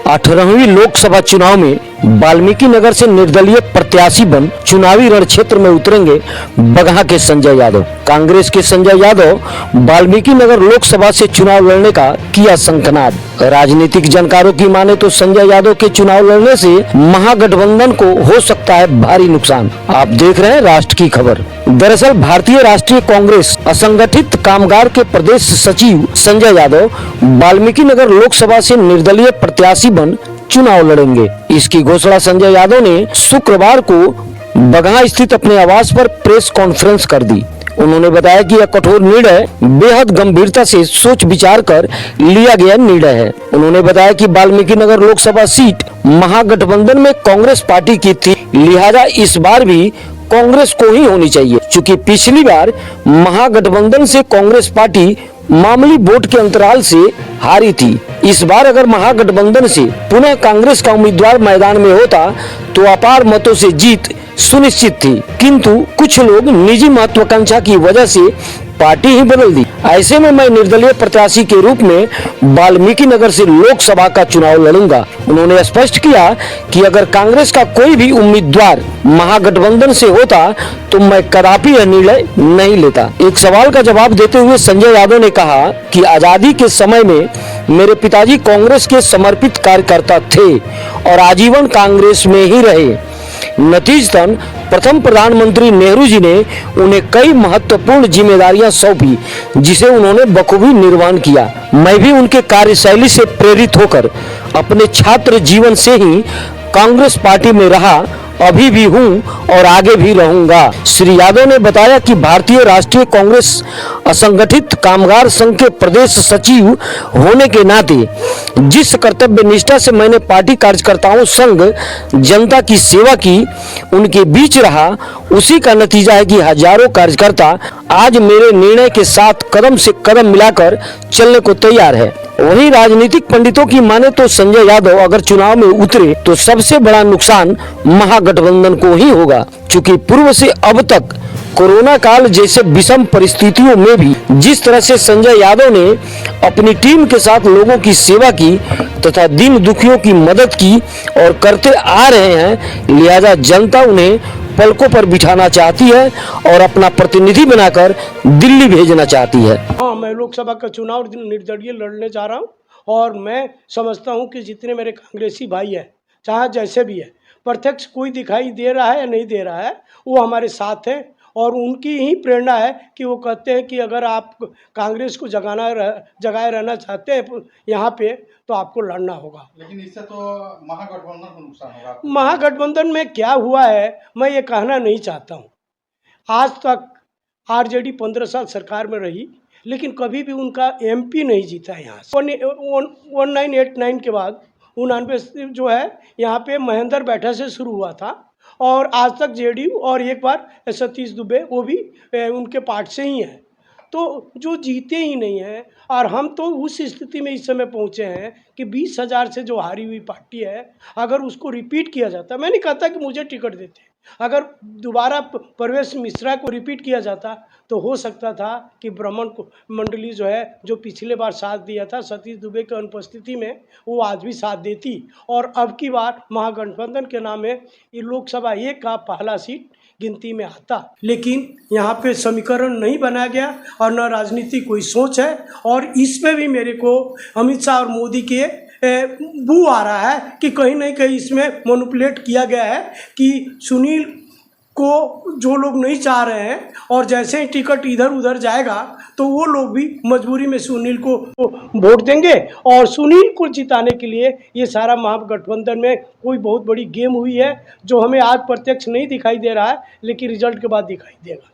18वीं लोकसभा चुनाव में वाल्मीकि नगर से निर्दलीय प्रत्याशी बन चुनावी रण क्षेत्र में उतरेंगे बगहा के संजय यादव। कांग्रेस के संजय यादव वाल्मीकि नगर लोकसभा से चुनाव लड़ने का किया शंखनाद। राजनीतिक जानकारों की माने तो संजय यादव के चुनाव लड़ने से महागठबंधन को हो सकता है भारी नुकसान। आप देख रहे हैं राष्ट्र की खबर। दरअसल भारतीय राष्ट्रीय कांग्रेस असंगठित कामगार के प्रदेश सचिव संजय यादव वाल्मीकि नगर लोकसभा से निर्दलीय प्रत्याशी बन चुनाव लड़ेंगे। इसकी घोषणा संजय यादव ने शुक्रवार को बगहा स्थित अपने आवास पर प्रेस कॉन्फ्रेंस कर दी। उन्होंने बताया कि यह कठोर निर्णय बेहद गंभीरता से सोच विचार कर लिया गया निर्णय है। उन्होंने बताया कि वाल्मीकि नगर लोकसभा सीट महागठबंधन में कांग्रेस पार्टी की थी, लिहाजा इस बार भी कांग्रेस को ही होनी चाहिए। चूँकि पिछली बार महागठबंधन से कांग्रेस पार्टी मामूली वोट के अंतराल से हारी थी। इस बार अगर महागठबंधन से पुनः कांग्रेस का उम्मीदवार मैदान में होता तो अपार मतों से जीत सुनिश्चित थी, किंतु कुछ लोग निजी महत्वाकांक्षा की वजह से पार्टी ही बदल दी। ऐसे में मैं निर्दलीय प्रत्याशी के रूप में वाल्मीकि नगर से लोकसभा का चुनाव लड़ूंगा। उन्होंने स्पष्ट किया कि अगर कांग्रेस का कोई भी उम्मीदवार महागठबंधन से होता तो मैं कदापि यह निर्णय नहीं लेता। एक सवाल का जवाब देते हुए संजय यादव ने कहा कि आजादी के समय में मेरे पिताजी कांग्रेस के समर्पित कार्यकर्ता थे और आजीवन कांग्रेस में ही रहे। नतीजतन प्रथम प्रधानमंत्री नेहरू जी ने उन्हें कई महत्वपूर्ण जिम्मेदारियां सौंपी, जिसे उन्होंने बखूबी निर्वहन किया। मैं भी उनके कार्यशैली से प्रेरित होकर अपने छात्र जीवन से ही कांग्रेस पार्टी में रहा, अभी भी हूं और आगे भी रहूंगा। श्री यादव ने बताया कि भारतीय राष्ट्रीय कांग्रेस असंगठित कामगार संघ के प्रदेश सचिव होने के नाते जिस कर्तव्य निष्ठा से मैंने पार्टी कार्यकर्ताओं संग जनता की सेवा की, उनके बीच रहा, उसी का नतीजा है कि हजारों कार्यकर्ता आज मेरे निर्णय के साथ कदम से कदम मिलाकर चलने को तैयार है। वहीं राजनीतिक पंडितों की माने तो संजय यादव अगर चुनाव में उतरे तो सबसे बड़ा नुकसान महागठबंधन को ही होगा। चूंकि पूर्व से अब तक कोरोना काल जैसे विषम परिस्थितियों में भी जिस तरह से संजय यादव ने अपनी टीम के साथ लोगों की सेवा की तथा दीन दुखियों की मदद की और करते आ रहे हैं, लिहाजा जनता उन्हें पलकों पर बिठाना चाहती है और अपना प्रतिनिधि बनाकर दिल्ली भेजना चाहती है। हाँ, मैं लोकसभा का चुनाव निर्दलीय लड़ने जा रहा हूँ और मैं समझता हूँ कि जितने मेरे कांग्रेसी भाई हैं, चाहे जैसे भी है, प्रत्यक्ष कोई दिखाई दे रहा है या नहीं दे रहा है, वो हमारे साथ हैं और उनकी ही प्रेरणा है कि वो कहते हैं कि अगर आप कांग्रेस को जगाए रहना चाहते हैं यहाँ पे तो आपको लड़ना होगा। लेकिन इससे तो महागठबंधन को नुकसान होगा। महागठबंधन में क्या हुआ है मैं ये कहना नहीं चाहता हूँ। आज तक आरजेडी 15 साल सरकार में रही, लेकिन कभी भी उनका एमपी नहीं जीता। यहाँ 1989 के बाद 99 जो है यहाँ पे महेंद्र बैठा से शुरू हुआ था और आज तक जेडीयू और एक बार सतीश दुबे वो भी उनके पार्ट से ही हैं, तो जो जीते ही नहीं हैं। और हम तो उस स्थिति में इस समय पहुँचे हैं कि 20,000 से जो हारी हुई पार्टी है, अगर उसको रिपीट किया जाता, मैं नहीं कहता कि मुझे टिकट देते, अगर दोबारा परवेश मिश्रा को रिपीट किया जाता तो हो सकता था कि ब्राह्मण मंडली जो है, जो पिछले बार साथ दिया था सतीश दुबे की अनुपस्थिति में, वो आज भी साथ देती और अब की बार महागठबंधन के नाम में ये लोकसभा 1 का पहला सीट गिनती में आता। लेकिन यहाँ पे समीकरण नहीं बनाया गया और न राजनीति कोई सोच है और इसमें भी मेरे को अमित शाह और मोदी के बू आ रहा है कि कहीं ना कहीं इसमें मैनिपुलेट किया गया है कि सुनील को जो लोग नहीं चाह रहे हैं और जैसे ही टिकट इधर उधर जाएगा तो वो लोग भी मजबूरी में सुनील को वोट देंगे और सुनील को जिताने के लिए ये सारा महागठबंधन में कोई बहुत बड़ी गेम हुई है, जो हमें आज प्रत्यक्ष नहीं दिखाई दे रहा है, लेकिन रिजल्ट के बाद दिखाई देगा।